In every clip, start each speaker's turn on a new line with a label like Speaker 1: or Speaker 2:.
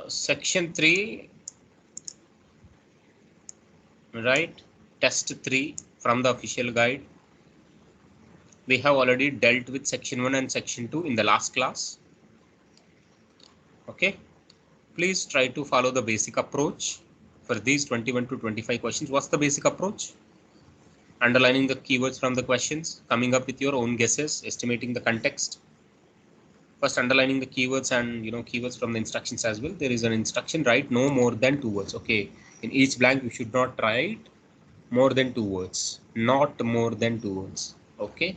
Speaker 1: Section 3, right? Test 3 from the official guide. We have already dealt with section 1 and section 2 in the last class. Okay, please try to follow the basic approach for these 21 to 25 questions. What's the basic approach? Underlining the keywords from the questions, coming up with your own guesses, estimating the context. First, underlining the keywords and keywords from the instructions as well. There is an instruction, write no more than 2 words. Okay, in each blank you should not write more than 2 words, not more than 2 words. Okay,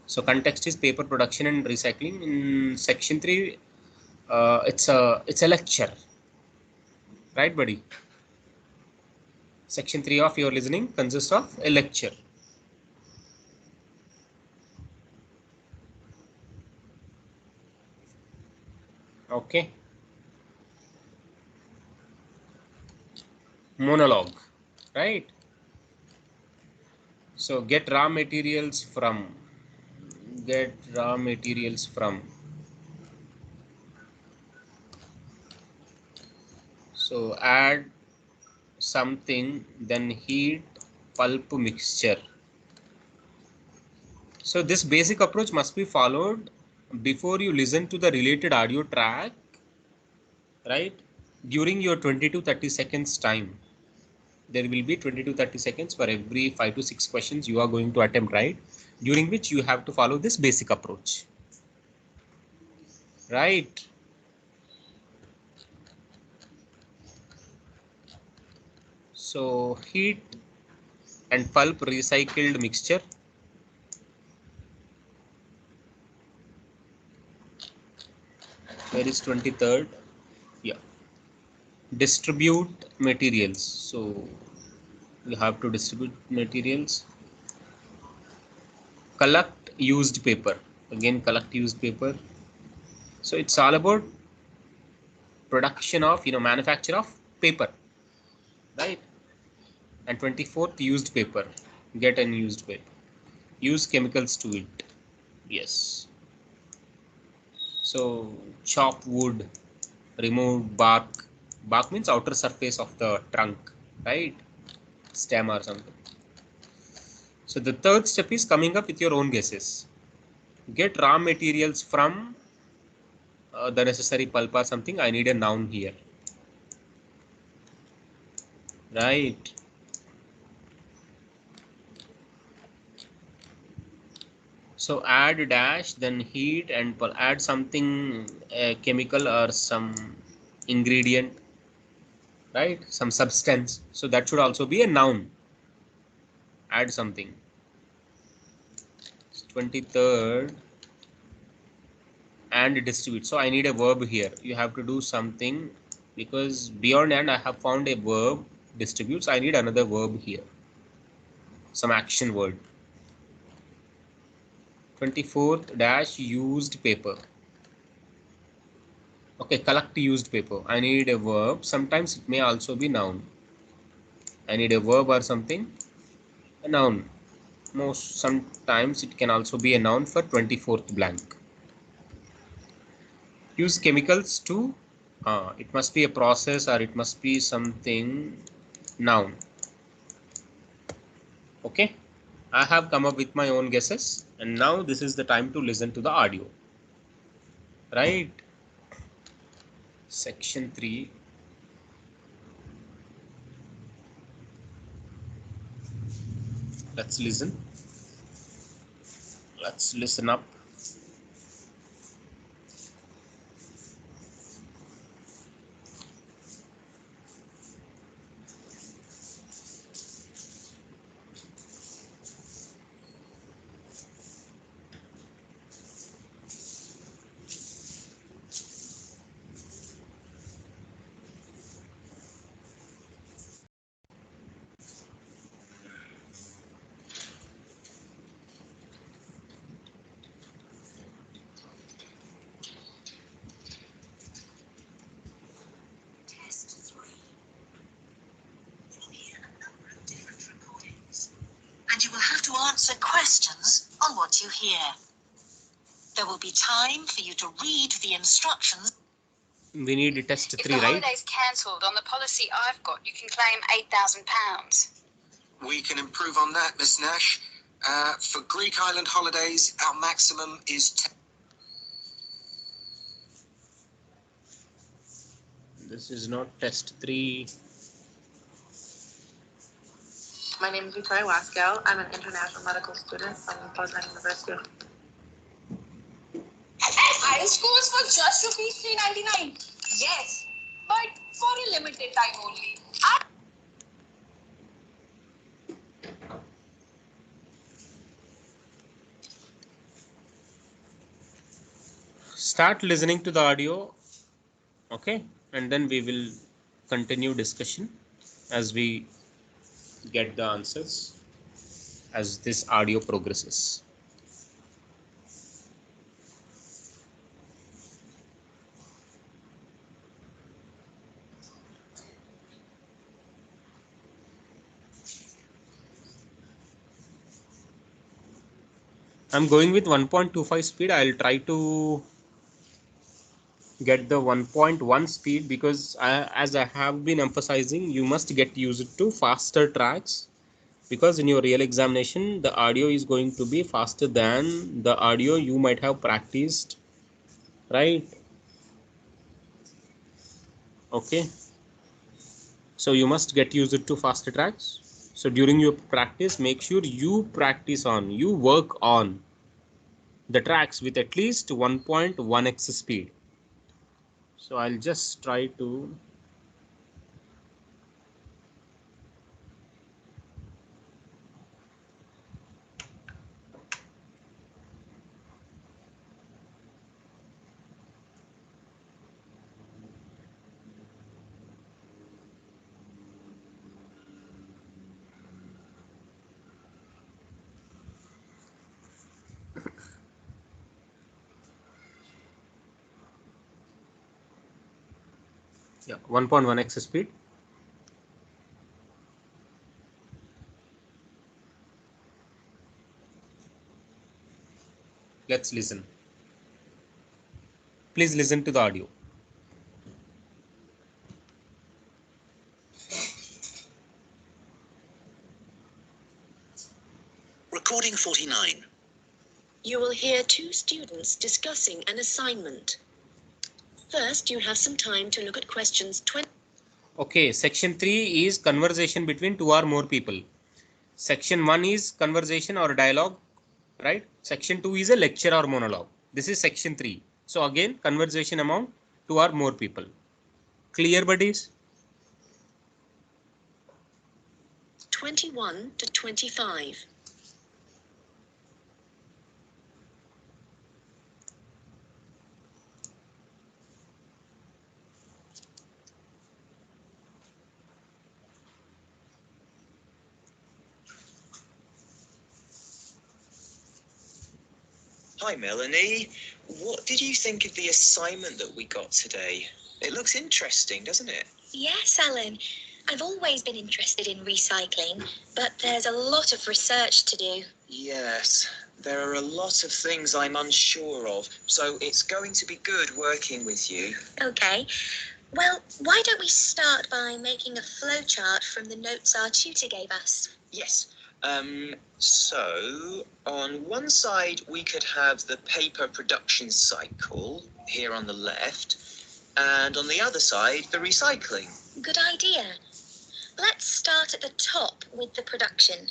Speaker 1: so context is paper production and recycling. In section 3, it's a lecture, right buddy? Section 3 of your listening consists of a lecture. Okay, monologue, right? So get raw materials from, so add something, then heat pulp mixture. So this basic approach must be followed before you listen to the related audio track, right? During your 20 to 30 seconds time. There will be 20 to 30 seconds for every 5 to 6 questions you are going to attempt, right? During which you have to follow this basic approach, right? So heat and pulp recycled mixture. Where is 23rd? Yeah. Distribute materials. So you have to distribute materials. Collect used paper. Again, collect used paper. So it's all about production of, manufacture of paper, right? And 24th, used paper. Get unused paper. Use chemicals to it. Yes. So chop wood, remove bark. Bark means outer surface of the trunk, right? Stem or something. So the third step is coming up with your own guesses. Get raw materials from the necessary pulp or something. I need a noun here, right? So add dash, then heat and add something, chemical or some ingredient, right? Some substance. So that should also be a noun. Add something. 23rd, and distribute. So I need a verb here. You have to do something, because beyond and I have found a verb, distributes. I need another verb here, some action word. 24th dash, used paper. Okay, collect used paper. I need a verb. Sometimes it may also be noun. I need a verb or something, a noun. Most sometimes it can also be a noun for 24th blank. Use chemicals to, it must be a process or it must be something, noun. Okay, I have come up with my own guesses, and now this is the time to listen to the audio, right? Section 3. Let's listen. Let's listen up.
Speaker 2: And you will have to answer questions on what you hear. There will be time for you to read the instructions
Speaker 1: We need test
Speaker 3: If
Speaker 1: 3,
Speaker 3: the
Speaker 1: right?
Speaker 3: holiday's cancelled, on the policy I've got, you can claim £8,000.
Speaker 2: We can improve on that, Miss Nash. For Greek island holidays, our maximum is 10.
Speaker 1: This is not test 3.
Speaker 4: My name is Victoria Waskow. I'm an international medical student from Poznan University.
Speaker 3: IELTS scores for just rupees 399. Yes, but for a limited time only.
Speaker 1: Start listening to the audio, okay, and then we will continue discussion as we get the answers as this audio progresses. I'm going with 1.25 speed. I'll try to get the 1.1 speed because as I have been emphasizing, you must get used to faster tracks, because in your real examination the audio is going to be faster than the audio you might have practiced, right? Okay, so you must get used to faster tracks. So during your practice, make sure you work on the tracks with at least 1.1x speed. So I'll just try to yeah, 1.1x speed. Let's listen. Please listen to the audio.
Speaker 2: Recording 49.
Speaker 5: You will hear two students discussing an assignment. First, you have some time to look at questions 20.
Speaker 1: Okay, section 3 is conversation between two or more people. Section 1 is conversation or dialogue, right? Section 2 is a lecture or monologue. This is section 3. So again, conversation among two or more people. Clear, buddies?
Speaker 5: 21 to 25.
Speaker 6: Hi, Melanie. What did you think of the assignment that we got today? It looks interesting, doesn't it?
Speaker 7: Yes, Alan. I've always been interested in recycling, but there's a lot of research to do.
Speaker 6: Yes, there are a lot of things I'm unsure of, so it's going to be good working with you.
Speaker 7: Okay. Well, why don't we start by making a flowchart from the notes our tutor gave us?
Speaker 6: Yes. So on one side we could have the paper production cycle here on the left, and on the other side the recycling.
Speaker 7: Good idea. Let's start at the top with the production.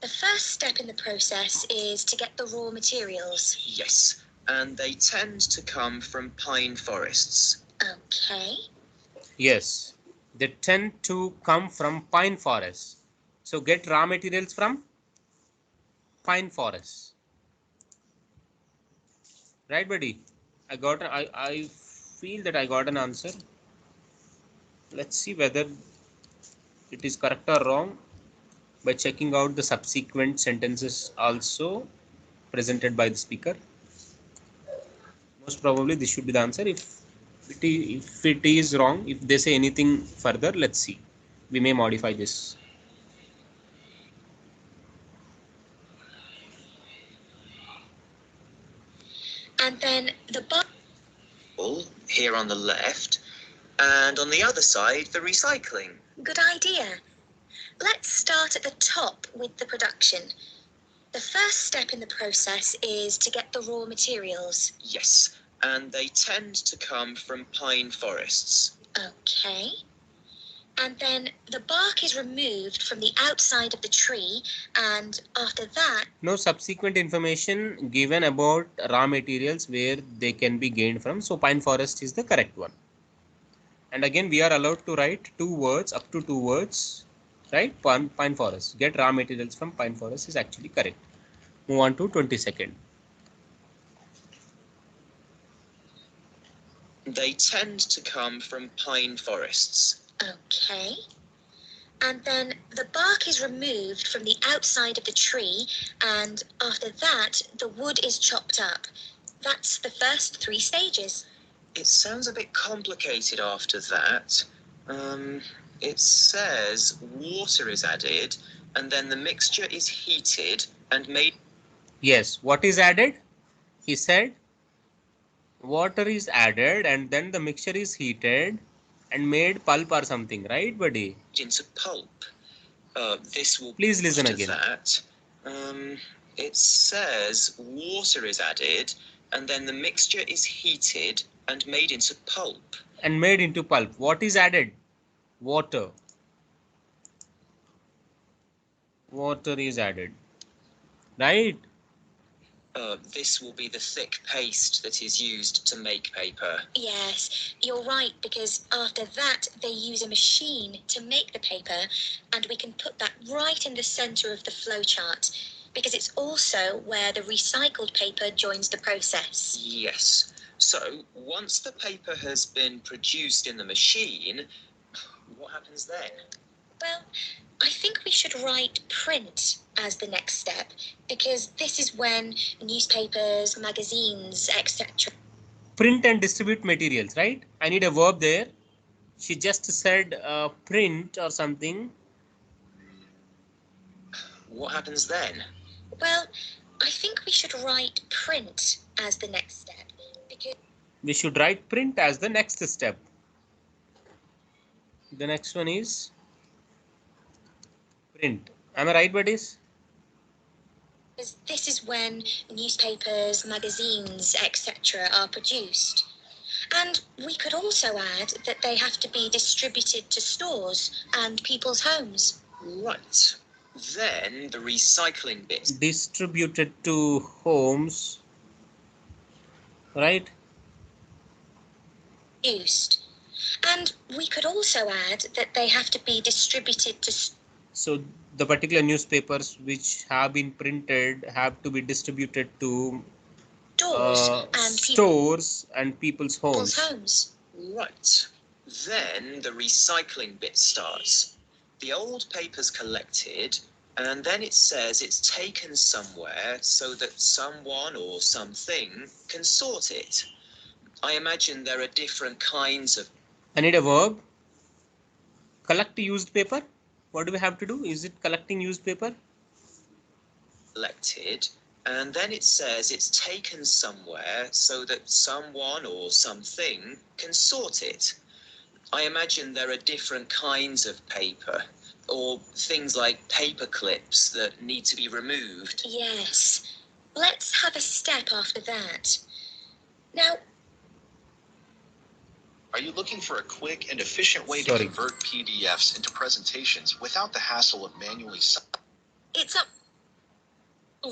Speaker 7: The first step in the process is to get the raw materials.
Speaker 6: Yes, and they tend to come from pine forests.
Speaker 7: Okay.
Speaker 1: Yes, they tend to come from pine forests. So get raw materials from pine forests. Right, buddy? I feel that I got an answer. Let's see whether it is correct or wrong by checking out the subsequent sentences also presented by the speaker. Most probably this should be the answer. If it is wrong, if they say anything further, let's see. We may modify this.
Speaker 7: And then the
Speaker 6: here on the left, and on the other side, the recycling.
Speaker 7: Good idea. Let's start at the top with the production. The first step in the process is to get the raw materials.
Speaker 6: Yes, and they tend to come from pine forests.
Speaker 7: Okay. And then the bark is removed from the outside of the tree, and after that...
Speaker 1: No subsequent information given about raw materials where they can be gained from. So pine forest is the correct one. And again, we are allowed to write 2 words, up to 2 words, right? Pine forest. Get raw materials from pine forest is actually correct. Move on to 22nd.
Speaker 6: They tend to come from pine forests.
Speaker 7: Okay. And then the bark is removed from the outside of the tree, and after that, the wood is chopped up. That's the first 3 stages.
Speaker 6: It sounds a bit complicated after that. It says water is added, and then the mixture is heated and made...
Speaker 1: Yes, what is added? He said water is added and then the mixture is heated and made pulp or something, right, buddy?
Speaker 6: into pulp. This will...
Speaker 1: Please listen
Speaker 6: after
Speaker 1: again.
Speaker 6: that, it says water is added, and then the mixture is heated and made into pulp.
Speaker 1: And made into pulp. What is added? Water. Water is added, right?
Speaker 6: This will be the thick paste that is used to make paper.
Speaker 7: Yes, you're right, because after that, they use a machine to make the paper, and we can put that right in the center of the flowchart, because it's also where the recycled paper joins the process.
Speaker 6: Yes. So, once the paper has been produced in the machine, what happens then?
Speaker 7: Well, I think we should write print as the next step, because this is when newspapers, magazines, etc.
Speaker 1: Print and distribute materials, right? I need a verb there. She just said print or something.
Speaker 6: What happens then?
Speaker 7: Well, I think we should write print as the next step, because
Speaker 1: We should write print as the next step. The next one is print. Am I right, buddies?
Speaker 7: this is when newspapers, magazines, etc. are produced. And we could also add that they have to be distributed to stores and people's homes.
Speaker 6: Right. Then the recycling bit.
Speaker 1: Distributed to homes, right?
Speaker 7: Used. And we could also add that they have to be distributed to...
Speaker 1: So the particular newspapers which have been printed have to be distributed to stores and people's homes.
Speaker 6: Right. Then the recycling bit starts. The old paper's collected, and then it says it's taken somewhere so that someone or something can sort it. I imagine there are different kinds of...
Speaker 1: I need a verb. Collect used paper. What do we have to do? Is it collecting used paper?
Speaker 6: Collected, and then it says it's taken somewhere so that someone or something can sort it. I imagine there are different kinds of paper, or things like paper clips that need to be removed.
Speaker 7: Yes. Let's have a step after that. Now,
Speaker 8: are you looking for a quick and efficient way to convert PDFs into presentations without the hassle of manually...
Speaker 7: it's up.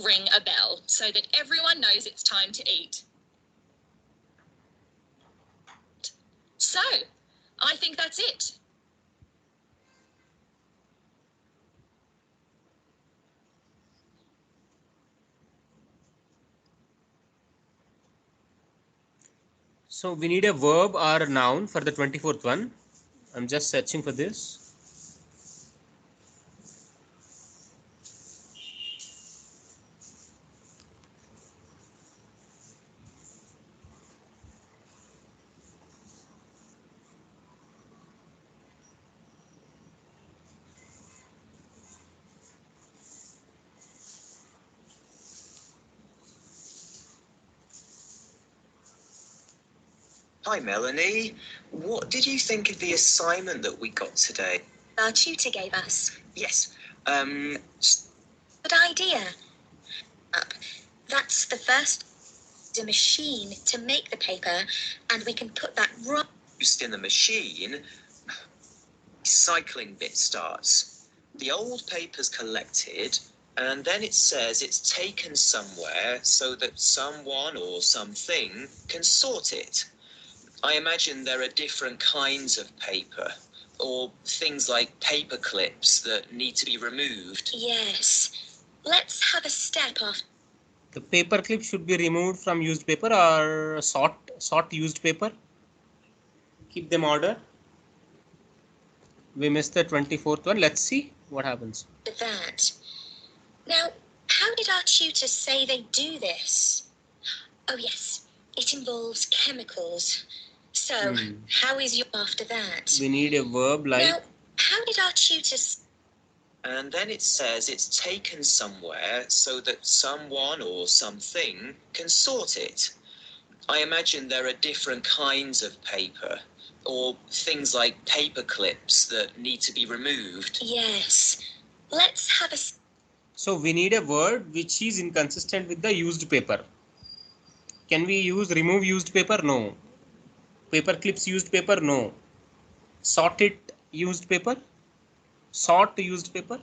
Speaker 3: Ring a bell so that everyone knows it's time to eat. So, I think that's it.
Speaker 1: So we need a verb or a noun for the 24th one. I'm just searching for this.
Speaker 6: Hi, Melanie. What did you think of the assignment that we got today?
Speaker 7: Our tutor gave us.
Speaker 6: Yes.
Speaker 7: Good idea. That's the first. A machine to make the paper, and we can put that right.
Speaker 6: Used in the machine, recycling bit starts. The old paper's collected, and then it says it's taken somewhere so that someone or something can sort it. I imagine there are different kinds of paper, or things like paper clips that need to be removed.
Speaker 7: Yes. Let's have a step off.
Speaker 1: The paper clip should be removed from used paper or sort used paper. Keep them order. We missed the 24th one. Let's see what happens.
Speaker 7: That. Now, how did our tutor say they do this? Oh yes, it involves chemicals. So, how is your after that?
Speaker 1: We need a verb like.
Speaker 7: Now, how did our tutor?
Speaker 6: And then it says it's taken somewhere so that someone or something can sort it. I imagine there are different kinds of paper, or things like paper clips that need to be removed.
Speaker 7: Yes. Let's have a.
Speaker 1: So we need a word which is inconsistent with the used paper. Can we use remove used paper? No. Paper clips used paper? No. Sort it used paper? Sort used paper?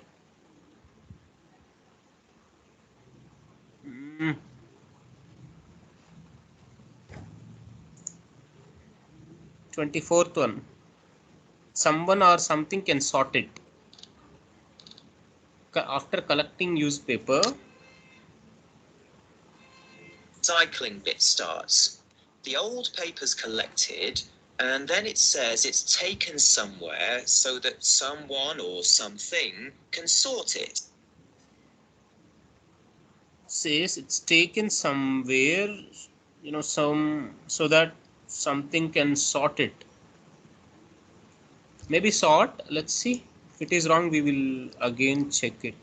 Speaker 1: 24th one. Someone or something can sort it. After collecting used paper,
Speaker 6: Recycling bit starts. The old paper's collected, and then it says it's taken somewhere so that someone or something can sort it.
Speaker 1: says it's taken somewhere, so that something can sort it. Maybe sort. Let's see. If it is wrong, we will again check it.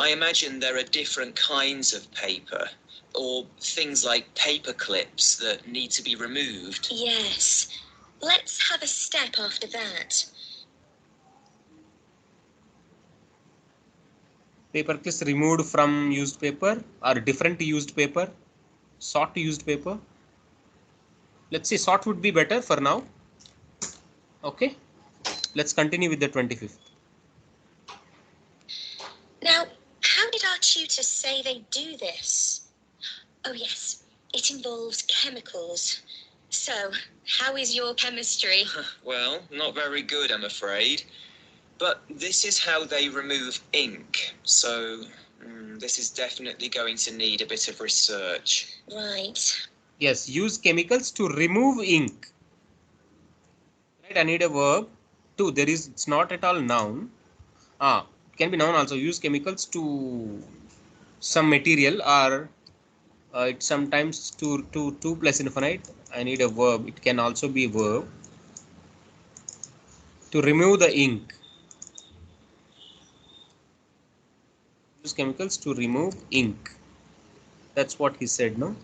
Speaker 6: I imagine there are different kinds of paper, or things like paper clips that need to be removed.
Speaker 7: Yes. Let's have a step after that.
Speaker 1: Paper clips removed from used paper or different used paper. Sort used paper. Let's see, sort would be better for now. Okay. Let's continue with the 25th.
Speaker 7: Now, how did our tutor say they do this? Oh yes, it involves chemicals. So, how is your chemistry?
Speaker 6: Well, not very good, I'm afraid. But this is how they remove ink. So, this is definitely going to need a bit of research.
Speaker 7: Right.
Speaker 1: Yes, use chemicals to remove ink. Right, I need a verb. To, it's not at all noun. It can be noun also. Use chemicals to some material, or it's sometimes to plus infinite. I need a verb. It can also be a verb. To remove the ink. Use chemicals to remove ink. That's what he said, no?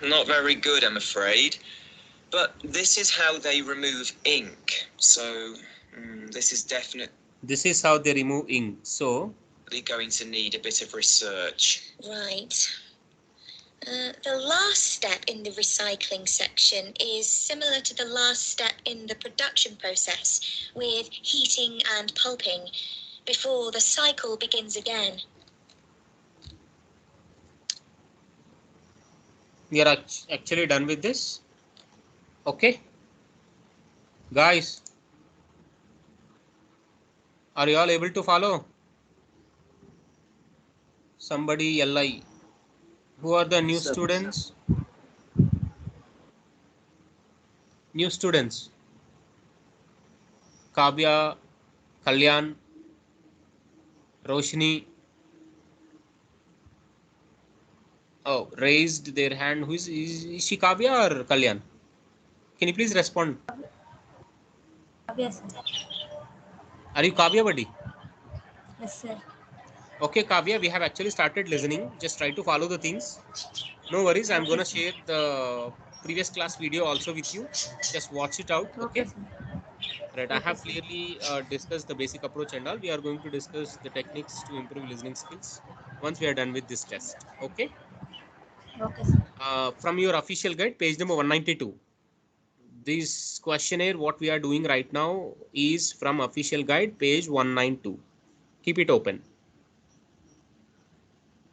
Speaker 6: Not very good, I'm afraid. But this is how they remove ink. So, this is definitely
Speaker 1: how they remove ink. So,
Speaker 6: going to need a bit of research.
Speaker 7: Right. The last step in the recycling section is similar to the last step in the production process, with heating and pulping, before the cycle begins again.
Speaker 1: we are actually done with this. Okay. Guys, are you all able to follow? Somebody LI. Who are the new students? New students. Kavya, Kalyan, Roshni. Oh, raised their hand. Is she Kavya or Kalyan? Can you please respond?
Speaker 9: Kavya, sir.
Speaker 1: Are you Kavya, buddy?
Speaker 9: Yes, sir.
Speaker 1: Okay, Kavya, we have actually started listening. Just try to follow the things. No worries. I'm going to share the previous class video also with you. Just watch it out.
Speaker 9: Okay,
Speaker 1: Okay.
Speaker 9: sir.
Speaker 1: Right. I
Speaker 9: Okay,
Speaker 1: have
Speaker 9: sir.
Speaker 1: clearly discussed the basic approach and all. We are going to discuss the techniques to improve listening skills once we are done with this test. Okay.
Speaker 9: Okay, sir.
Speaker 1: From your official guide, page number 192. This questionnaire, what we are doing right now, is from official guide, page 192. Keep it open.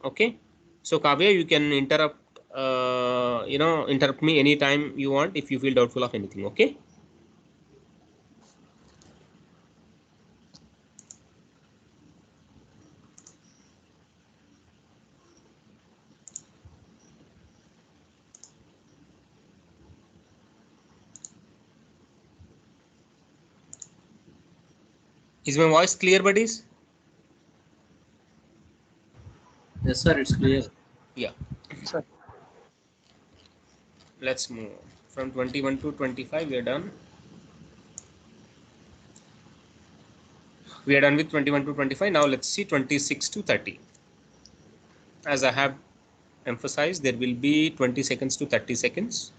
Speaker 1: Okay. So Kavya, you can interrupt. Interrupt me anytime you want if you feel doubtful of anything. Okay. Is my voice clear, buddies?
Speaker 10: Yes, sir, it's clear.
Speaker 1: Yeah. Let's move from 21 to 25. We are done. We are done with 21 to 25. Now let's see 26 to 30. As I have emphasized, there will be 20 seconds to 30 seconds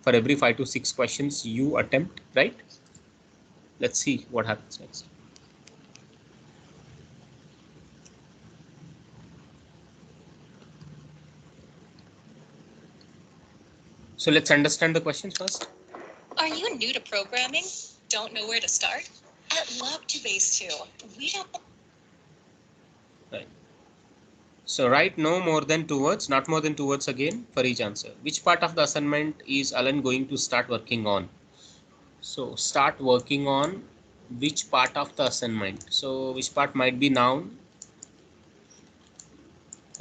Speaker 1: for every 5 to 6 questions you attempt, right? Let's see what happens next. So let's understand the questions first.
Speaker 3: Are you new to programming? Don't know where to start? At Log to Base 2, we don't.
Speaker 1: Right. So write no more than 2 words, not more than 2 words again for each answer. Which part of the assignment is Alan going to start working on? So start working on which part of the assignment. So which part might be noun,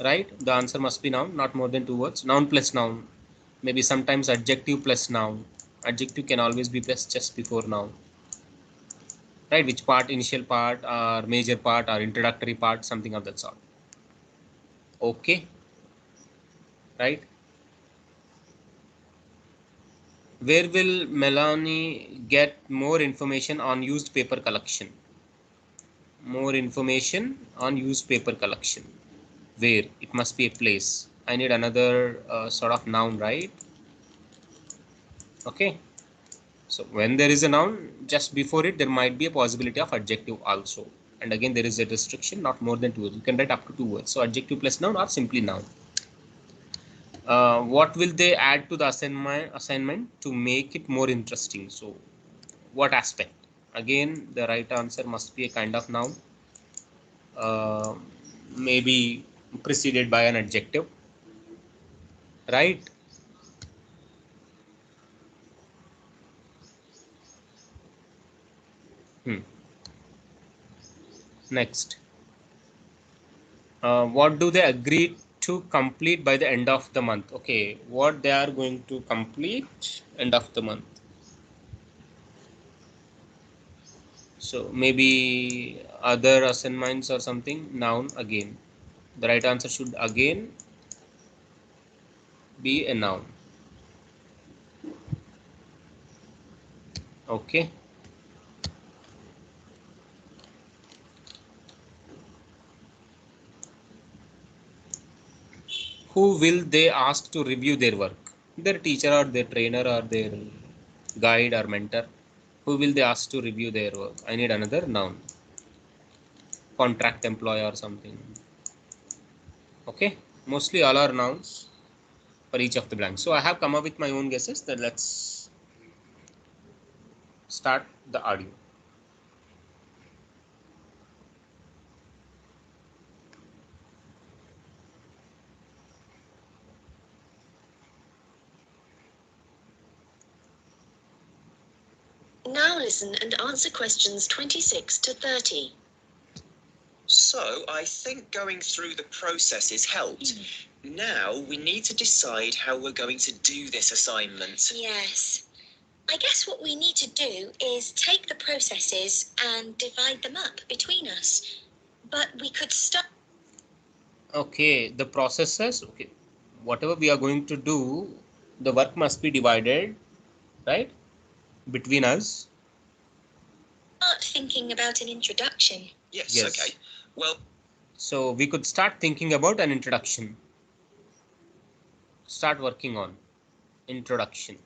Speaker 1: right? The answer must be noun, not more than 2 words. Noun plus noun. Maybe sometimes adjective plus noun. Adjective can always be placed just before noun. Right? Which part, initial part or major part or introductory part, something of that sort. Okay. Right? Where will Melanie get more information on used paper collection? More information on used paper collection. Where? It must be a place. I need another sort of noun, right? Okay. So when there is a noun, just before it, there might be a possibility of adjective also. And again, there is a restriction, not more than 2 words. You can write up to 2 words. So adjective plus noun or simply noun. What will they add to the assignment to make it more interesting? So what aspect? Again, the right answer must be a kind of noun. Maybe preceded by an adjective, right? Next, what do they agree to complete by the end of the month? Okay, what they are going to complete end of the month. So maybe other assignments or something, noun again. The right answer should again be a noun. Okay. Who will they ask to review their work? Their teacher or their trainer or their guide or mentor. Who will they ask to review their work? I need another noun. Contract employee or something. Okay. Mostly all are nouns for each of the blanks. So I have come up with my own guesses. Then let's start the audio.
Speaker 5: Now listen and answer questions 26 to 30.
Speaker 6: So I think going through the processes helped. Now we need to decide how we're going to do this assignment.
Speaker 7: Yes. I guess what we need to do is take the processes and divide them up between us. But we could start.
Speaker 1: Okay, the processes. Okay, whatever we are going to do, the work must be divided, right, between us.
Speaker 7: Start thinking about an introduction.
Speaker 6: Yes. Okay. Well,
Speaker 1: so we could start thinking about an introduction. Start working on. introduction.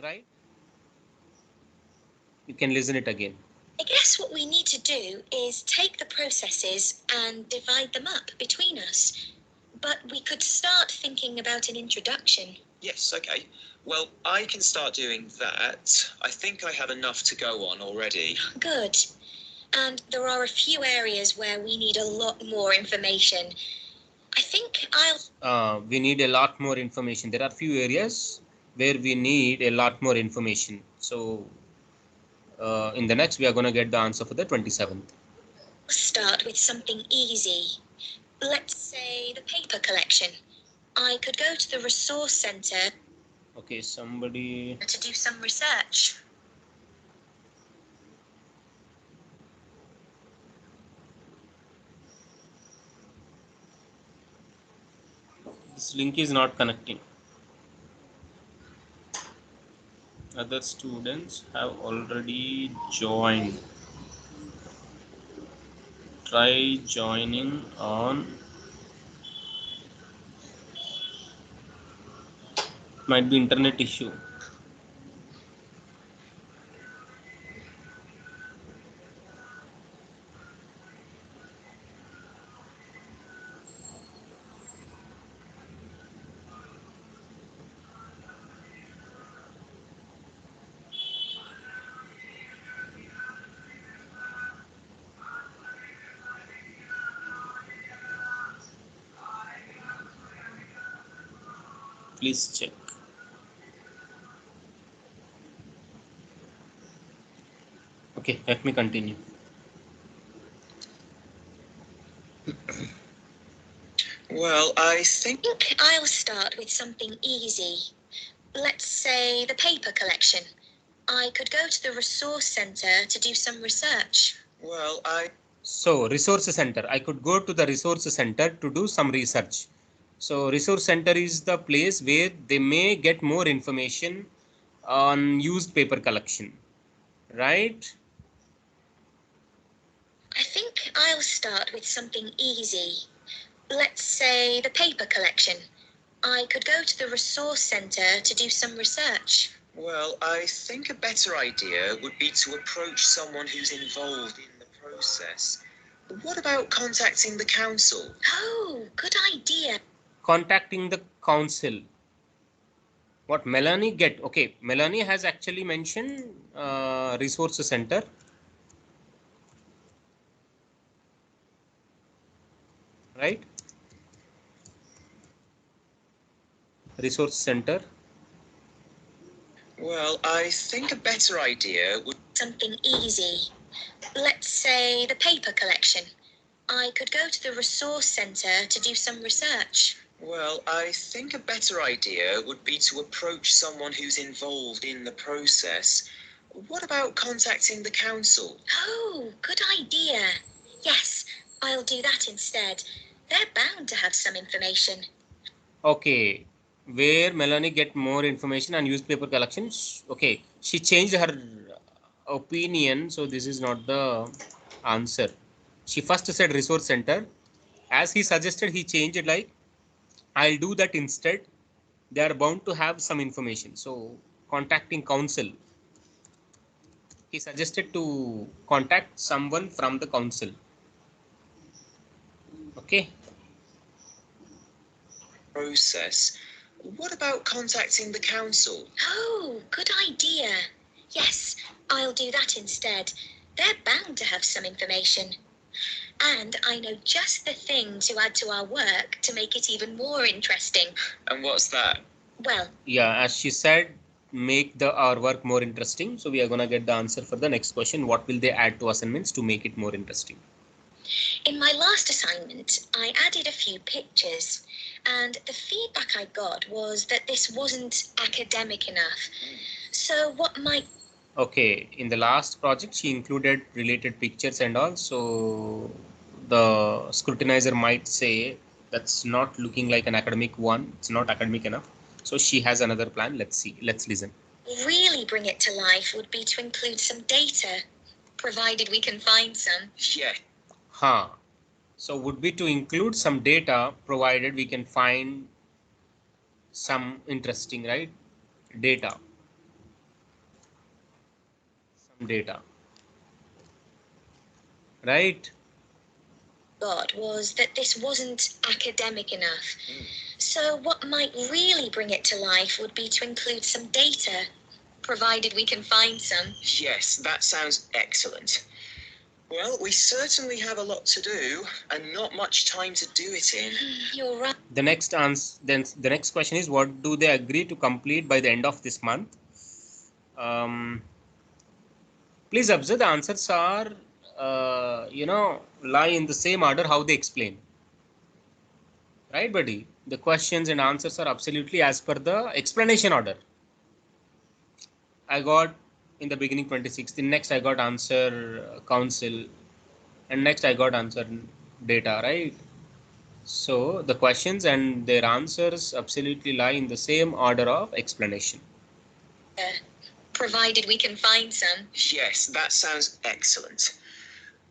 Speaker 1: Right? You can listen it again.
Speaker 7: I guess what we need to do is take the processes and divide them up between us. But we could start thinking about an introduction.
Speaker 6: Yes, okay. Well, I can start doing that. I think I have enough to go on already.
Speaker 7: Good. And there are a few areas where we need a lot more information. I think
Speaker 1: we need a lot more information. There are few areas where we need a lot more information. So in the next, we are going to get the answer for the 27th.
Speaker 7: Start with something easy. Let's say the paper collection. I could go to the resource center.
Speaker 1: Okay, somebody.
Speaker 7: To do some research.
Speaker 1: This link is not connecting. Other students have already joined. Try joining on. Might be internet issue. Please check. Okay, let me continue.
Speaker 6: Well, I think
Speaker 7: I'll start with something easy. Let's say the paper collection. I could go to the resource center to do some research.
Speaker 6: Well,
Speaker 1: So resource center, I could go to the resource center to do some research. So resource center is the place where they may get more information on used paper collection, right?
Speaker 7: I think I'll start with something easy. Let's say the paper collection. I could go to the resource center to do some research.
Speaker 6: Well, I think a better idea would be to approach someone who's involved in the process. What about contacting the council?
Speaker 7: Oh, good idea.
Speaker 1: Contacting the council. What Melanie get? Okay, Melanie has actually mentioned resource center. Right? Resource center.
Speaker 6: Well, I think a better idea would...
Speaker 7: Something easy. Let's say the paper collection. I could go to the resource center to do some research.
Speaker 6: Well, I think a better idea would be to approach someone who's involved in the process. What about contacting the council?
Speaker 7: Oh, good idea. Yes, I'll do that instead. They're bound to have some information.
Speaker 1: Okay, where Melanie get more information on newspaper collections. Okay, she changed her opinion, so this is not the answer. She first said resource center. As he suggested, he changed it like, I'll do that instead. They are bound to have some information. So contacting council. He suggested to contact someone from the council. Okay.
Speaker 6: Process. What about contacting the council?
Speaker 7: Oh, good idea. Yes, I'll do that instead. They're bound to have some information. And I know just the thing to add to our work to make it even more interesting.
Speaker 6: And what's that?
Speaker 7: Well,
Speaker 1: yeah, as she said, make our work more interesting. So we are going to get the answer for the next question. What will they add to assignments to make it more interesting?
Speaker 7: In my last assignment, I added a few pictures, and the feedback I got was that this wasn't academic enough. So what might...
Speaker 1: Okay, in the last project, she included related pictures and all. So the scrutinizer might say that's not looking like an academic one. It's not academic enough. So she has another plan. Let's see. Let's listen.
Speaker 7: Really bring it to life would be to include some data, provided we can find some.
Speaker 6: Yeah.
Speaker 1: Huh. So would be to include some data provided we can find some interesting, right? Data. Some data. Right?
Speaker 7: Got was that this wasn't academic enough. So what might really bring it to life would be to include some data, provided we can find some.
Speaker 6: Yes, that sounds excellent. Well, we certainly have a lot to do and not much time to do it in.
Speaker 7: You're right.
Speaker 1: The next answer, then the next question is, what do they agree to complete by the end of this month? Please observe the answers are, lie in the same order how they explain. Right, buddy? The questions and answers are absolutely as per the explanation order. I got in the beginning 26. The next I got answer council, and next I got answer data, right? So the questions and their answers absolutely lie in the same order of explanation.
Speaker 7: Provided we can find some.
Speaker 6: Yes, that sounds excellent.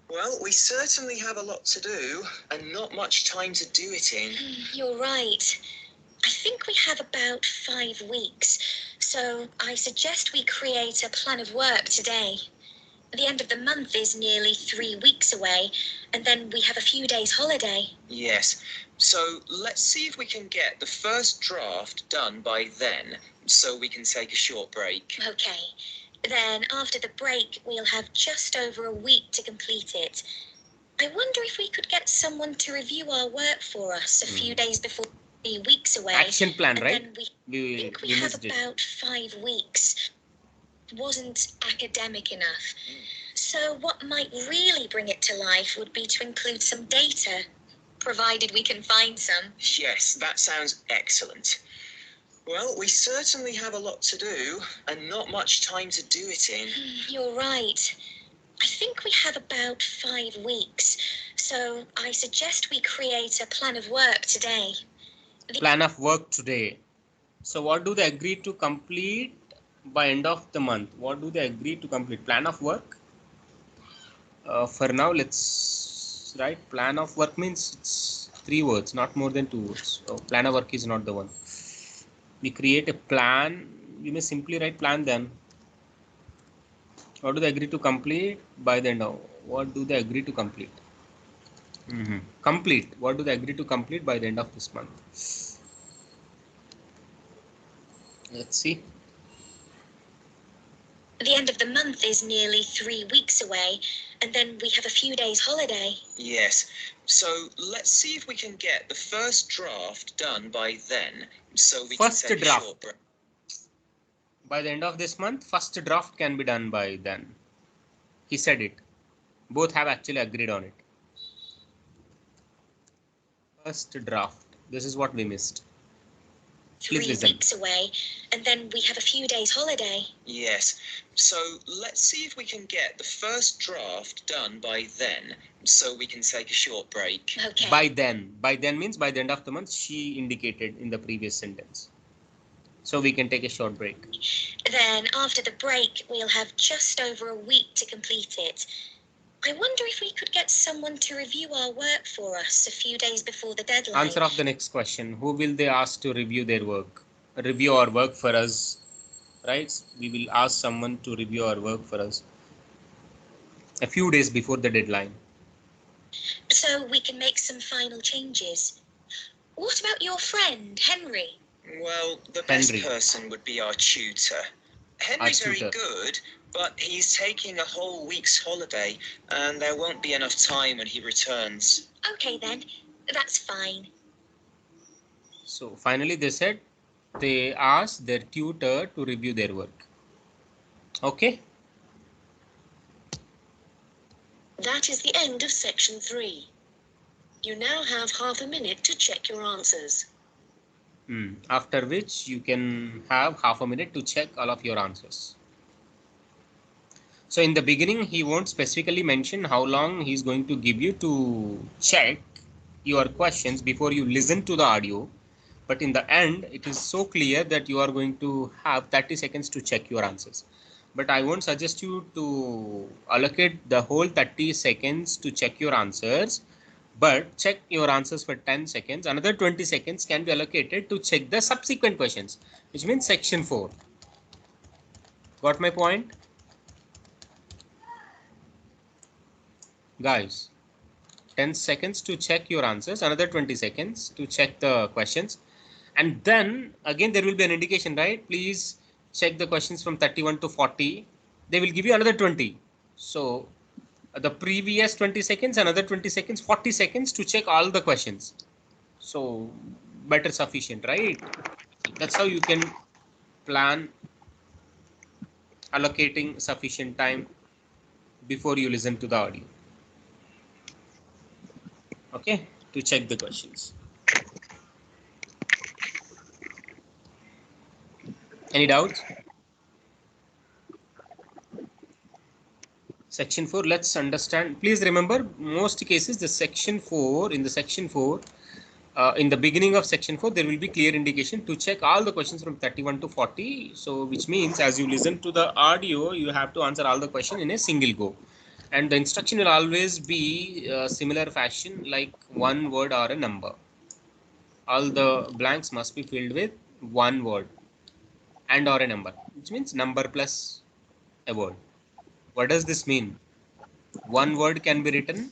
Speaker 6: Well, we certainly have a lot to do and not much time to do it in.
Speaker 7: You're right. I think we have about 5 weeks, so I suggest we create a plan of work today. The end of the month is nearly 3 weeks away, and then we have a few days holiday.
Speaker 6: Yes, so let's see if we can get the first draft done by then, so we can take a short break.
Speaker 7: Okay. Then after the break, we'll have just over a week to complete it. I wonder if we could get someone to review our work for us a few days before 3 weeks away.
Speaker 1: Action plan,
Speaker 7: and
Speaker 1: right?
Speaker 7: Then we think we have about 5 weeks. Wasn't academic enough. So what might really bring it to life would be to include some data, provided we can find some.
Speaker 6: Yes, that sounds excellent. Well, we certainly have a lot to do and not much time to do it in.
Speaker 7: You're right. I think we have about 5 weeks, so I suggest we create a plan of work today.
Speaker 1: Plan of work today. So what do they agree to complete by end of the month? What do they agree to complete? Plan of work. For now, let's write plan of work means it's 3 words, not more than 2 words. So plan of work is not the one. We create a plan. You may simply write plan then. What do they agree to complete by the end of? What do they agree to complete? Complete. What do they agree to complete by the end of this month? Let's see.
Speaker 7: The end of the month is nearly 3 weeks away, and then we have a few days holiday.
Speaker 6: Yes, so let's see if we can get the first draft done by then, so we can take a short break.
Speaker 1: By the end of this month, first draft can be done by then. He said it. Both have actually agreed on it. First draft. This is what we missed. Please listen.
Speaker 7: 3 weeks away, and then we have a few days holiday.
Speaker 6: Yes, so let's see if we can get the first draft done by then, so we can take a short break.
Speaker 7: Okay.
Speaker 1: By then. By then means by the end of the month, she indicated in the previous sentence. So we can take a short break.
Speaker 7: Then after the break, we'll have just over a week to complete it. I wonder if we could get someone to review our work for us a few days before the deadline.
Speaker 1: Answer of the next question. Who will they ask to review their work? Review our work for us, right? We will ask someone to review our work for us a few days before the deadline.
Speaker 7: So we can make some final changes. What about your friend, Henry?
Speaker 6: Well, the best person would be our tutor. Henry's very good, but he's taking a whole week's holiday, and there won't be enough time when he returns.
Speaker 7: Okay then, that's fine.
Speaker 1: So finally they said they asked their tutor to review their work. Okay.
Speaker 5: That is the end of section 3. You now have half a minute to check your answers.
Speaker 1: After which you can have half a minute to check all of your answers. So in the beginning, he won't specifically mention how long he's going to give you to check your questions before you listen to the audio. But in the end, it is so clear that you are going to have 30 seconds to check your answers. But I won't suggest you to allocate the whole 30 seconds to check your answers. But check your answers for 10 seconds. Another 20 seconds can be allocated to check the subsequent questions, which means section 4. Got my point? Guys, 10 seconds to check your answers, another 20 seconds to check the questions. And then again, there will be an indication, right? Please check the questions from 31 to 40. They will give you another 20. So the previous 20 seconds, another 20 seconds, 40 seconds to check all the questions. So better sufficient, right? That's how you can plan allocating sufficient time before you listen to the audio. Okay, to check the questions. Any doubts? Section 4, let's understand. Please remember, most cases the section 4, in the section 4, in the beginning of section 4, there will be clear indication to check all the questions from 31 to 40. So which means as you listen to the audio, you have to answer all the questions in a single go. And the instruction will always be similar fashion, like one word or a number. All the blanks must be filled with one word and or a number, which means number plus a word. What does this mean? One word can be written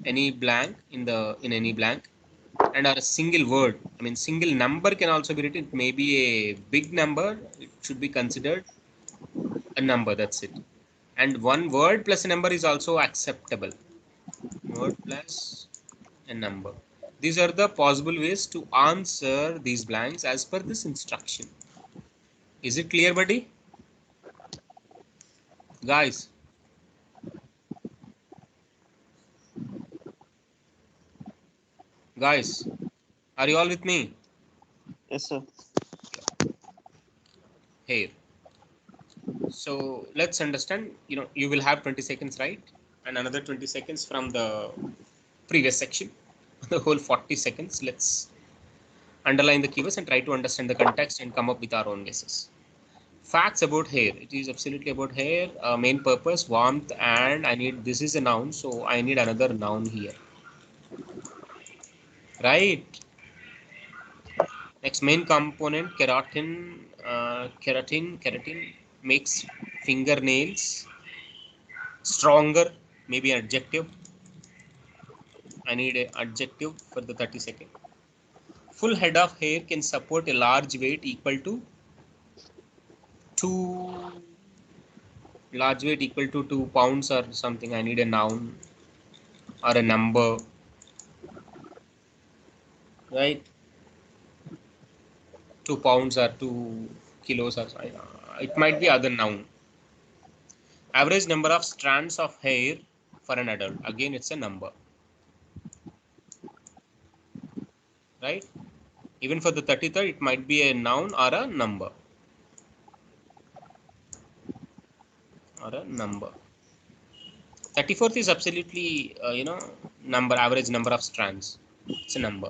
Speaker 1: any blank in any blank, and or a single word, I mean single number can also be written. It may be a big number, it should be considered a number, that's it. And one word plus a number is also acceptable. Word plus a number. These are the possible ways to answer these blanks as per this instruction. Is it clear, buddy? Guys, are you all with me?
Speaker 10: Yes, sir.
Speaker 1: Here, so let's understand. You will have 20 seconds, right? And another 20 seconds from the previous section. The whole 40 seconds. Let's underline the keywords and try to understand the context and come up with our own guesses. Facts about hair. It is absolutely about hair. Main purpose, warmth, and I need, this is a noun, so I need another noun here. Right? Next, main component, keratin. Keratin makes fingernails stronger. Maybe adjective. I need an adjective for the 30 second. Full head of hair can support a large weight equal to 2 2 pounds or something. I need a noun or a number, right? 2 pounds or 2 kilos or it might be other noun. Average number of strands of hair for an adult. Again, it's a number, right? Even for the 33rd, it might be a noun or a number. Or a number. 34th is absolutely, number, average number of strands. It's a number.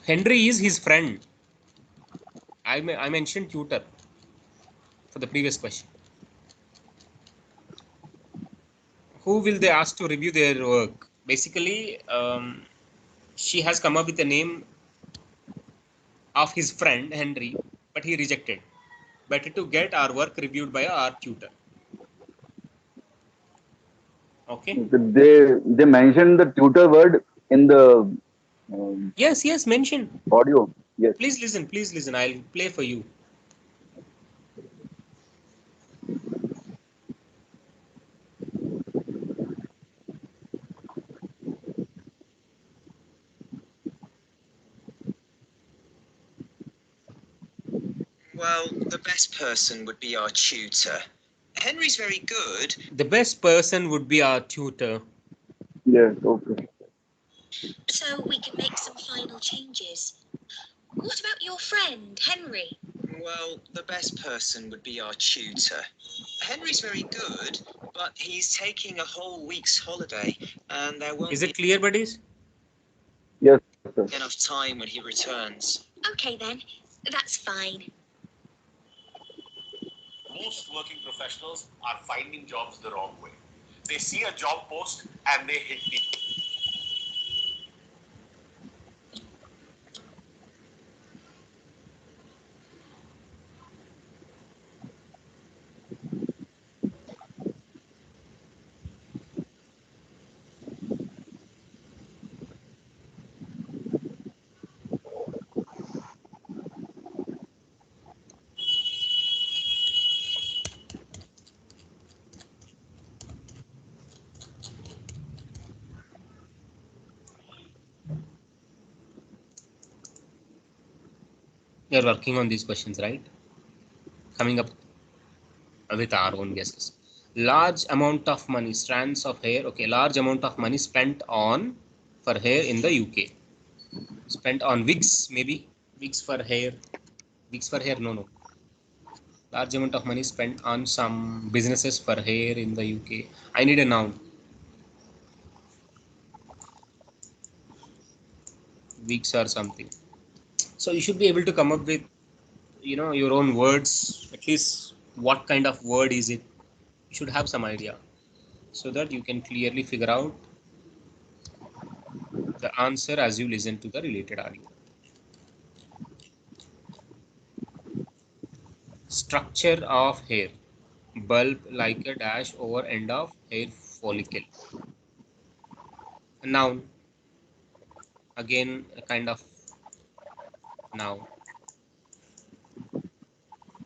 Speaker 1: Henry is his friend. I mentioned tutor for the previous question. Who will they ask to review their work? Basically, she has come up with the name of his friend Henry, but he rejected. Better to get our work reviewed by our tutor. Okay.
Speaker 11: They mentioned the tutor word in the
Speaker 1: Yes, mention.
Speaker 11: audio. Yes.
Speaker 1: Please listen. I'll play for you.
Speaker 6: Well, the best person would be our tutor. Henry's very good.
Speaker 1: The best person would be our tutor.
Speaker 11: Yes, okay.
Speaker 7: So we can make some final changes. What about your friend, Henry?
Speaker 6: Well, the best person would be our tutor. Henry's very good, but he's taking a whole week's holiday, and there won't
Speaker 1: Is it clear, buddies?
Speaker 11: Yes, sir.
Speaker 6: be enough time when he returns.
Speaker 7: Okay then, that's fine.
Speaker 8: most working professionals are finding jobs the wrong way. They see a job post and they hit the
Speaker 1: You're working on these questions, right? Coming up with our own guesses. Large amount of money, strands of hair. Okay, large amount of money spent on for hair in the UK. Spent on wigs, maybe wigs for hair. Wigs for hair, no. Large amount of money spent on some businesses for hair in the UK. I need a noun. Wigs or something. So you should be able to come up with, your own words. At least what kind of word is it? You should have some idea, so that you can clearly figure out the answer as you listen to the related audio. Structure of hair. Bulb like a dash over end of hair follicle. A noun. Again, a kind of noun.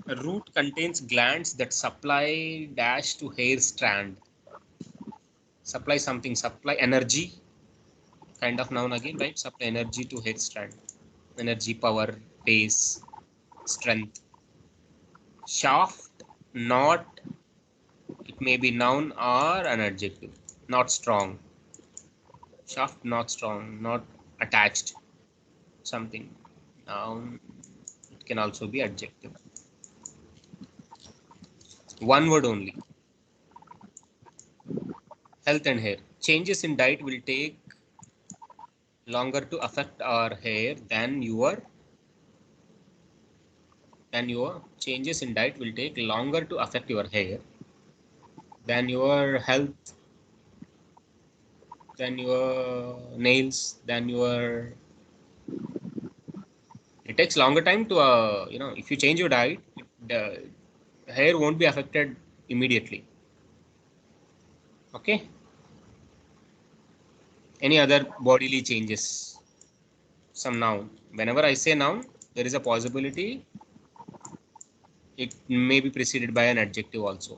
Speaker 1: A root contains glands that supply dash to hair strand. Supply something, supply energy. Kind of noun again, right? Supply energy to hair strand. Energy, power, pace, strength. Shaft, not, it may be noun or an adjective. Not strong. Shaft, not strong, not attached. Something. Noun, it can also be adjective. One word only. Health and hair. Changes in diet will take longer to affect our hair than your changes in diet will take longer to affect your hair than your health, than your nails, than your, it takes longer time to if you change your diet, the hair won't be affected immediately. Okay, any other bodily changes? Some noun. Whenever I say noun, there is a possibility it may be preceded by an adjective also,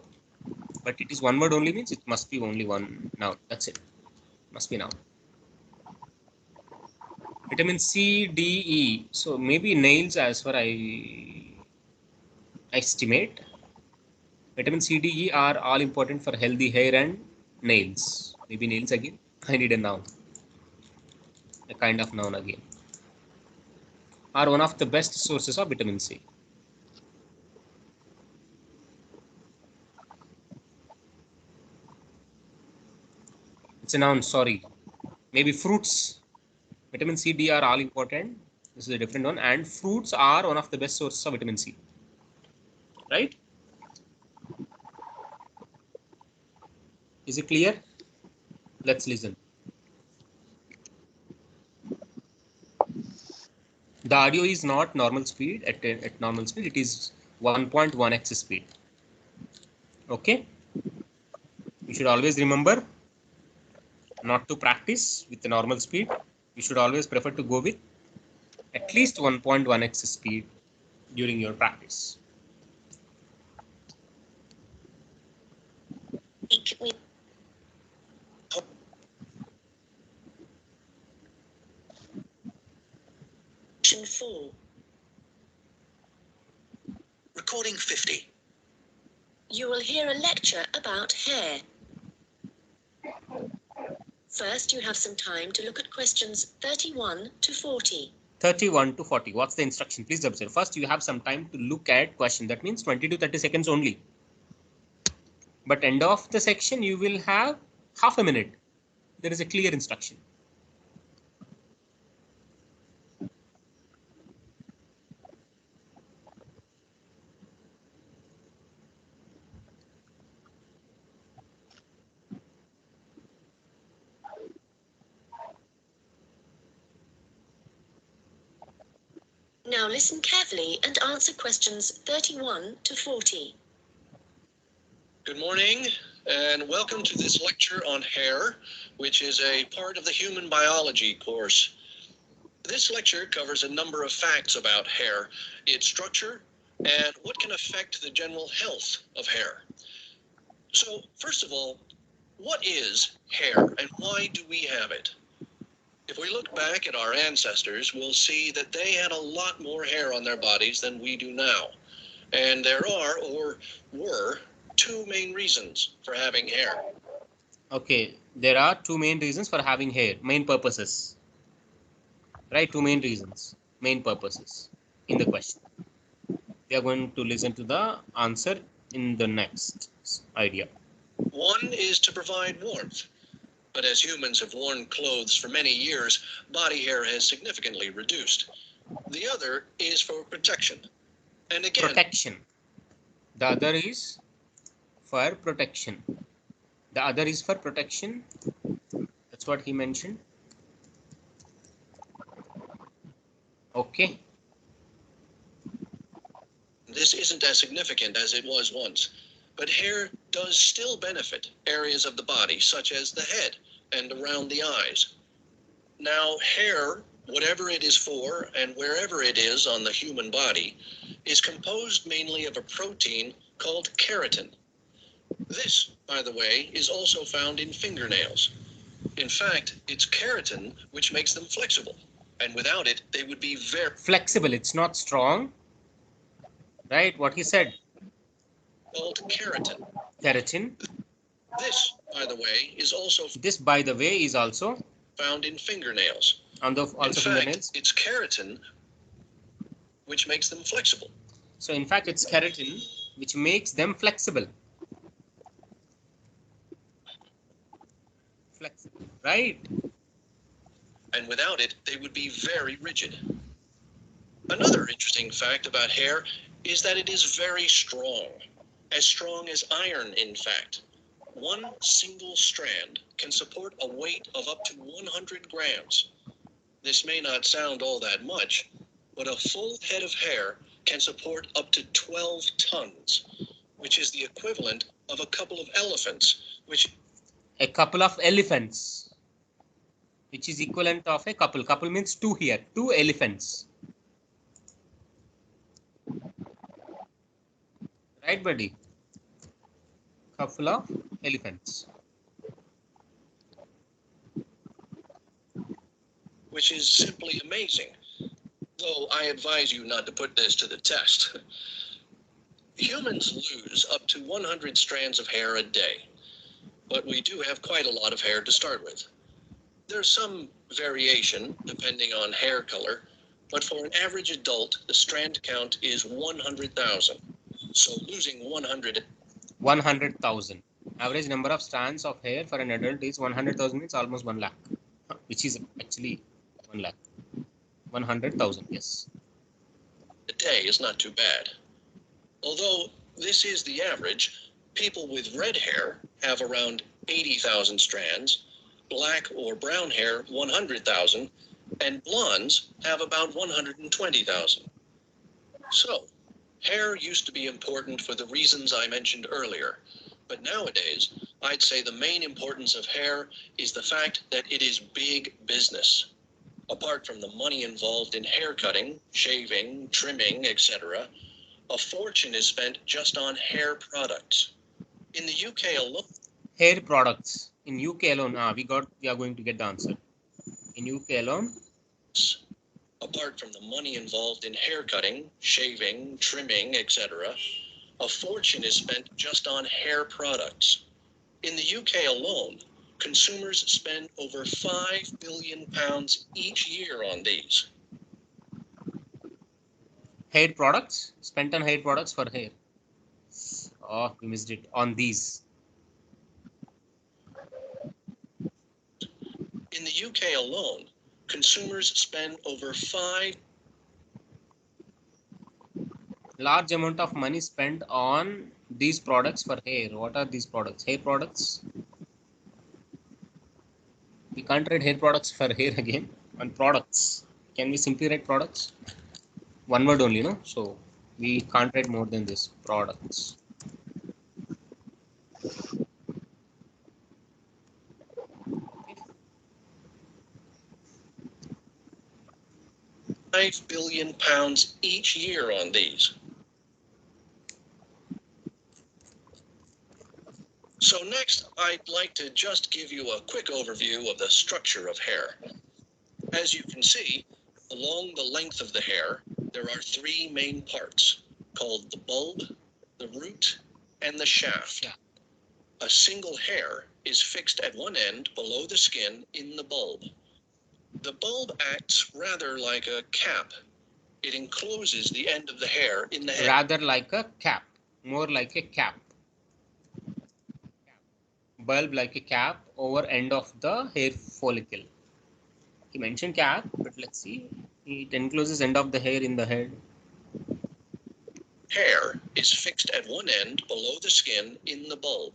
Speaker 1: but it is one word only, means it must be only one noun. That's it. Must be noun. Vitamin C, D, E. So maybe nails, as far I estimate. Vitamin C, D, E are all important for healthy hair and nails. Maybe nails again. I need a noun. A kind of noun again. Are one of the best sources of vitamin C. It's a noun, sorry. Maybe fruits. Vitamin C, D are all important. This is a different one. And fruits are one of the best sources of vitamin C. Right? Is it clear? Let's listen. The audio is not normal speed. At normal speed, it is 1.1x speed. Okay? You should always remember not to practice with the normal speed. You should always prefer to go with at least 1.1x speed during your practice.
Speaker 5: Section 4.
Speaker 6: Recording 50.
Speaker 5: You will hear a lecture about hair. First, you have some time to look at questions 31 to 40.
Speaker 1: 31 to 40. What's the instruction? Please observe. First, you have some time to look at question. That means 20 to 30 seconds only. But end of the section, you will have half a minute. There is a clear instruction.
Speaker 5: Now listen carefully and answer questions 31 to 40.
Speaker 12: Good morning and welcome to this lecture on hair, which is a part of the human biology course. This lecture covers a number of facts about hair, its structure, and what can affect the general health of hair. So, first of all, what is hair and why do we have it? If we look back at our ancestors, we'll see that they had a lot more hair on their bodies than we do now. And there are, or were, two main reasons for having hair.
Speaker 1: Okay, there are two main reasons for having hair, main purposes. Right, two main reasons, main purposes in the question. We are going to listen to the answer in the next idea.
Speaker 12: One is to provide warmth. But as humans have worn clothes for many years, body hair has significantly reduced. The other is for protection. And again,
Speaker 1: protection. The other is for protection. The other is for protection. That's what he mentioned. Okay.
Speaker 12: This isn't as significant as it was once, but hair does still benefit areas of the body, such as the head and around the eyes. Now, hair, whatever it is for and wherever it is on the human body, is composed mainly of a protein called keratin. This, by the way, is also found in fingernails. In fact, it's keratin which makes them flexible, and without it, they would be very
Speaker 1: flexible. It's not strong, right? What he said.
Speaker 12: Called keratin.
Speaker 1: Keratin.
Speaker 12: This, by the way, is also found in fingernails.
Speaker 1: Also
Speaker 12: in fact,
Speaker 1: fingernails.
Speaker 12: It's keratin which makes them flexible.
Speaker 1: So in fact, it's keratin which makes them flexible. Flexible, right?
Speaker 12: And without it, they would be very rigid. Another interesting fact about hair is that it is very strong as iron, in fact. One single strand can support a weight of up to 100 grams. This may not sound all that much, but a full head of hair can support up to 12 tons, which is the equivalent of a couple of elephants,
Speaker 1: a couple of elephants, which is equivalent of a couple. Couple means two here, two elephants. Right, buddy? Couple of elephants.
Speaker 12: which is simply amazing. Though I advise you not to put this to the test. Humans lose up to 100 strands of hair a day, but we do have quite a lot of hair to start with. There's some variation depending on hair color, but for an average adult, the strand count is 100,000. So losing
Speaker 1: 100,000. Average number of strands of hair for an adult is 100,000, means almost 1 lakh, which is actually 1 lakh. 100,000, yes.
Speaker 12: A day is not too bad. Although this is the average, people with red hair have around 80,000 strands, black or brown hair 100,000, and blondes have about 120,000. So, hair used to be important for the reasons I mentioned earlier, but nowadays, I'd say the main importance of hair is the fact that it is big business. Apart from the money involved in hair cutting, shaving, trimming, etc., a fortune is spent just on hair products. In the UK alone,
Speaker 1: hair products in UK alone, we are going to get the answer. In UK alone,
Speaker 12: apart from the money involved in hair cutting, shaving, trimming, etc., a fortune is spent just on hair products. In the UK alone, consumers spend over £5 billion each year on these.
Speaker 1: Hair products, spent on hair products for hair. Oh, we missed it. On these.
Speaker 12: In the UK alone, consumers spend over
Speaker 1: large amount of money spent on these products for hair. What are these products? Hair products. We can't write hair products for hair again. On products. Can we simply write products? one word only, no? So we can't write more than this. Products. Okay.
Speaker 12: 5 billion pounds each year on these. So next, I'd like to just give you a quick overview of the structure of hair. As you can see, along the length of the hair, there are three main parts, called the bulb, the root, and the shaft. A single hair is fixed at one end below the skin in the bulb. The bulb acts rather like a cap. It encloses the end of the hair in the head.
Speaker 1: Rather like a cap, more like a cap. Bulb like a cap over end of the hair follicle. He mentioned cap, but let's see. It encloses end of the hair in the head.
Speaker 12: Hair is fixed at one end below the skin in the bulb.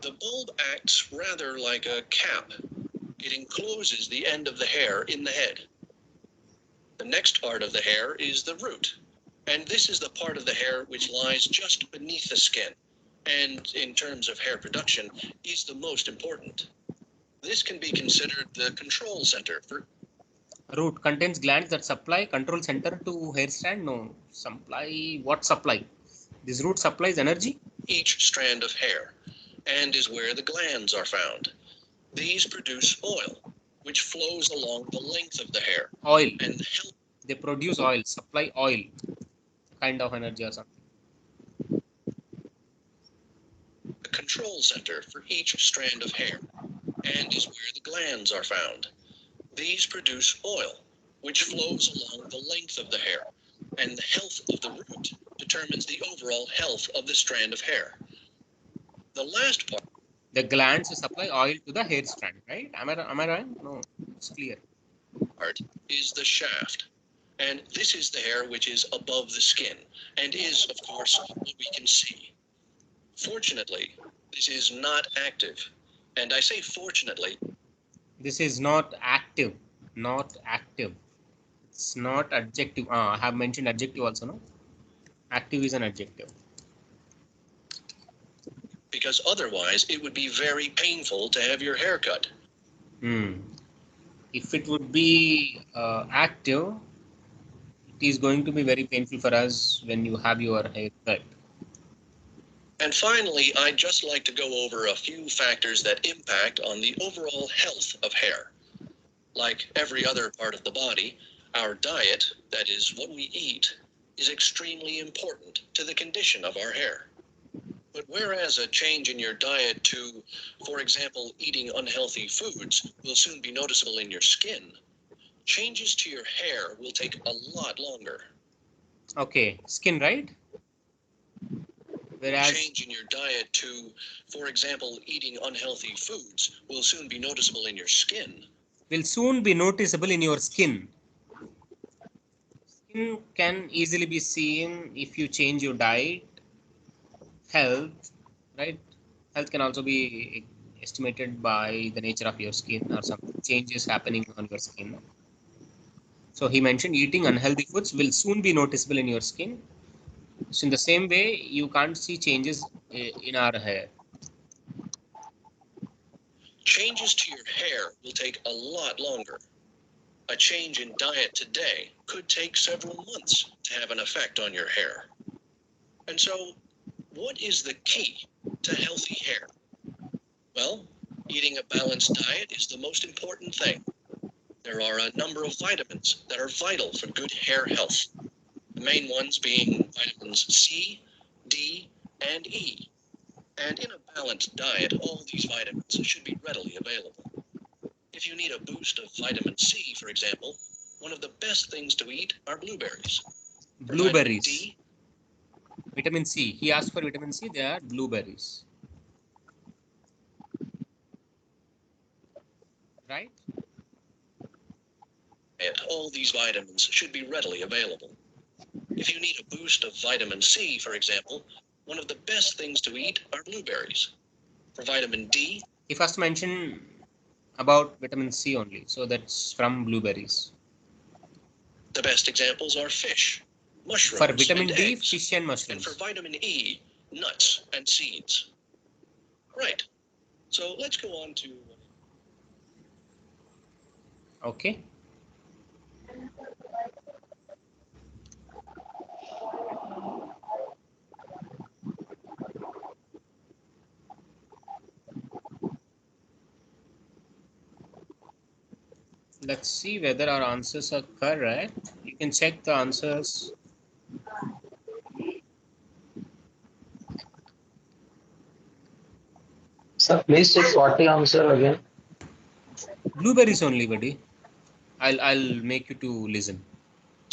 Speaker 12: The bulb acts rather like a cap. It encloses the end of the hair in the head. The next part of the hair is the root, and this is the part of the hair which lies just beneath the skin, and in terms of hair production, is the most important. This can be considered the control center for...
Speaker 1: Root contains glands that supply control center to hair strand. No, supply what supply? This root supplies energy.
Speaker 12: Each strand of hair, and is where the glands are found. These produce oil, which flows along the length of the hair.
Speaker 1: Oil.
Speaker 12: And help.
Speaker 1: They produce oil, supply oil, kind of energy or something.
Speaker 12: The control center for each strand of hair, and is where the glands are found. These produce oil, which flows along the length of the hair, and the health of the root determines the overall health of the strand of hair. The last part.
Speaker 1: The glands supply oil to the hair strand, right? Am I right? No, it's clear.
Speaker 12: Part is the shaft, and this is the hair which is above the skin, and is, of course, what we can see. Fortunately, this is not active, and I say fortunately.
Speaker 1: This is not active, not active. It's not adjective. I have mentioned adjective also, no? Active is an adjective.
Speaker 12: Because otherwise it would be very painful to have your hair cut.
Speaker 1: If it would be active, it is going to be very painful for us when you have your hair cut.
Speaker 12: And finally, I'd just like to go over a few factors that impact on the overall health of hair. Like every other part of the body, our diet, that is what we eat, is extremely important to the condition of our hair. But whereas a change in your diet to, for example, eating unhealthy foods will soon be noticeable in your skin, changes to your hair will take a lot longer.
Speaker 1: Okay, skin, right? Whereas
Speaker 12: change in your diet to, for example, eating unhealthy foods will soon be noticeable in your skin.
Speaker 1: Will soon be noticeable in your skin. Skin can easily be seen if you change your diet. Health, right? Health can also be estimated by the nature of your skin or some changes happening on your skin. So he mentioned eating unhealthy foods will soon be noticeable in your skin. So in the same way, you can't see changes in our hair.
Speaker 12: Changes to your hair will take a lot longer. A change in diet today could take several months to have an effect on your hair. And so, what is the key to healthy hair? Well, eating a balanced diet is the most important thing. There are a number of vitamins that are vital for good hair health. The main ones being vitamins C, D, and E. And in a balanced diet, all these vitamins should be readily available. If you need a boost of vitamin C, for example, one of the best things to eat are blueberries.
Speaker 1: Blueberries. Vitamin C. He asked for vitamin C. They are blueberries. Right?
Speaker 12: And all these vitamins should be readily available. If you need a boost of vitamin C, for example, one of the best things to eat are blueberries. For vitamin D,
Speaker 1: he first mentioned about vitamin C only, so that's from blueberries.
Speaker 12: the best examples are fish, mushrooms,
Speaker 1: For vitamin
Speaker 12: and
Speaker 1: D,
Speaker 12: eggs.
Speaker 1: fish and
Speaker 12: And
Speaker 1: mushrooms.
Speaker 12: for vitamin E, nuts and seeds. Right. So let's go on to...
Speaker 1: Okay. Let's see whether our answers are correct. You can check the answers.
Speaker 10: Sir, please check what the answer again.
Speaker 1: Blueberries only, buddy. I'll make you to listen.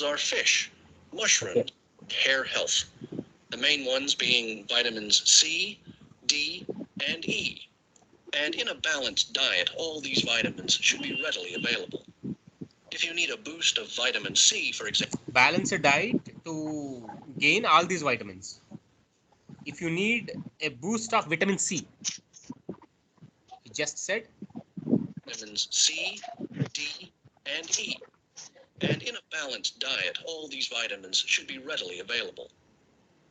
Speaker 12: are fish, mushrooms, hair health. The main ones being vitamins C, D, and E. And in a balanced diet, all these vitamins should be readily available. If you need a boost of vitamin C, for example,
Speaker 1: Balance a diet to gain all these vitamins. If you need a boost of vitamin C, you just said
Speaker 12: vitamins C, D, and E. And in a balanced diet, all these vitamins should be readily available.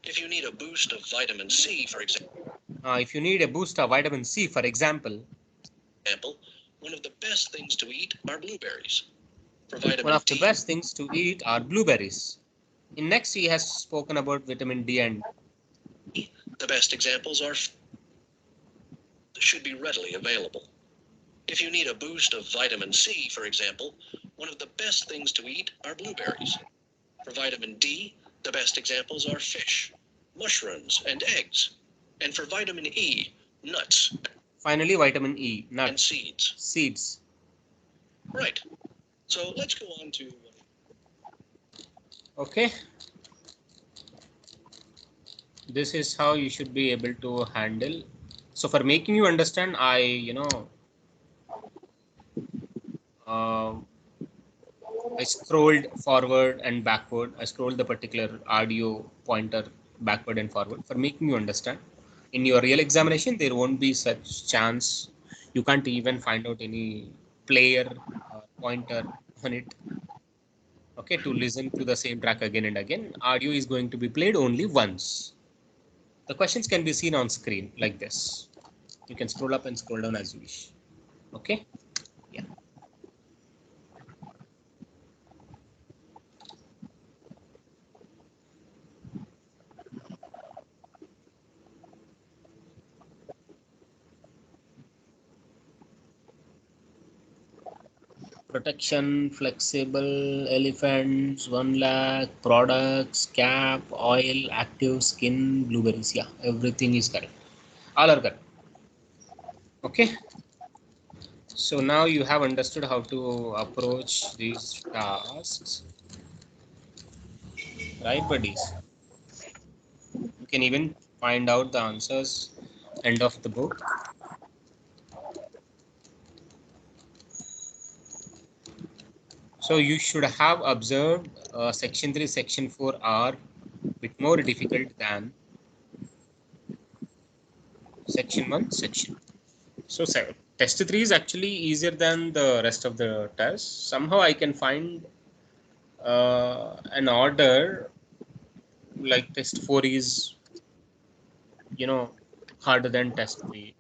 Speaker 12: If you need a boost of vitamin C, for example,
Speaker 1: if you need a boost of vitamin C, for example,
Speaker 12: one of the best things to eat are blueberries. For vitamin
Speaker 1: one of
Speaker 12: D,
Speaker 1: the best things to eat are blueberries. In next, he has spoken about vitamin D, and
Speaker 12: the best examples are should be readily available. If you need a boost of vitamin C, for example, one of the best things to eat are blueberries. For vitamin D, the best examples are fish, mushrooms, and eggs. And for vitamin E, nuts.
Speaker 1: Finally, vitamin E, nuts
Speaker 12: and seeds.
Speaker 1: Seeds.
Speaker 12: Right. So let's go on to...
Speaker 1: Okay. This is how you should be able to handle. So for making you understand, I scrolled forward and backward. I scrolled the particular audio pointer backward and forward for making you understand. In your real examination, there won't be such chance. You can't even find out any player pointer on it. Okay, to listen to the same track again and again. Audio is going to be played only once. The questions can be seen on screen like this. You can scroll up and scroll down as you wish. Okay. Yeah. Protection, flexible, elephants, 1 lakh, products, cap, oil, active, skin, blueberries. Yeah, everything is correct. All are correct. Okay. So now you have understood how to approach these tasks. Right, buddies? You can even find out the answers end of the book. So you should have observed section 3, section 4 are a bit more difficult than section 1, section 2. So test 3 is actually easier than the rest of the tests. Somehow I can find an order like test 4 is, harder than test 3.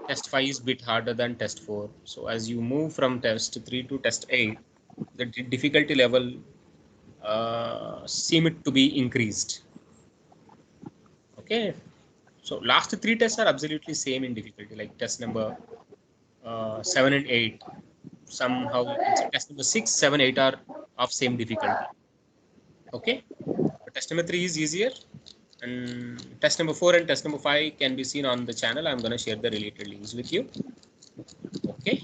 Speaker 1: Test 5 is a bit harder than test 4. So as you move from test 3 to test 8, the difficulty level seem to be increased. Okay. So last 3 tests are absolutely same in difficulty, like test number 7 and 8. Somehow you can say test number 6, 7, 8 are of same difficulty. Okay. But test number 3 is easier. And test number 4 and test number 5 can be seen on the channel. I'm going to share the related links with you. Okay.